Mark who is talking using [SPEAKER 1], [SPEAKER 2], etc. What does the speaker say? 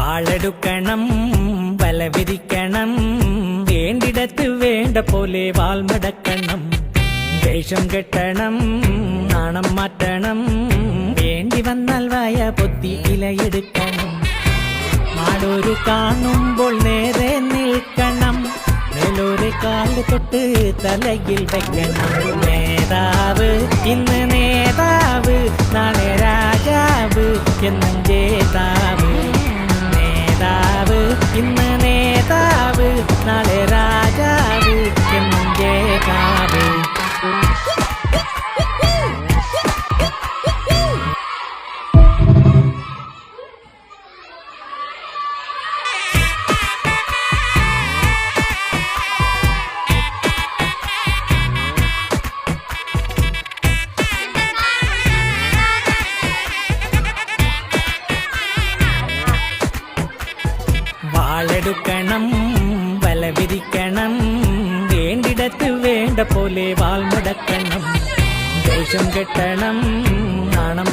[SPEAKER 1] വാളെടുക്കണം വല വിരിക്കണം വേണ്ടിടത്ത് വേണ്ട പോലെ വാൾമടക്കണം വേഷം കെട്ടണം നാണം മാറ്റണം വേണ്ടി വന്നാൽ വായ പൊത്തി ഇലയെടുക്കണം നാടൊരു കാണുമ്പോൾ നേരെ നിൽക്കണം മേലൊരു കാല് തൊട്ട് തലയിൽ വെക്കണം നേതാവ് ഇന്ന് നേതാവ് നാളെ രാജാവ് എന്നും ജേതാവ് നേതാവ് ഇന്ന് നേതാവ് നാളെ രാജാവ് എന്നും ജേതാവ് വാളെടുക്കണം വല വിരിക്കണം വേണ്ടിടത്ത് വേണ്ട പോലെ വാൾമുടക്കണം വേഷം കെട്ടണം നാണം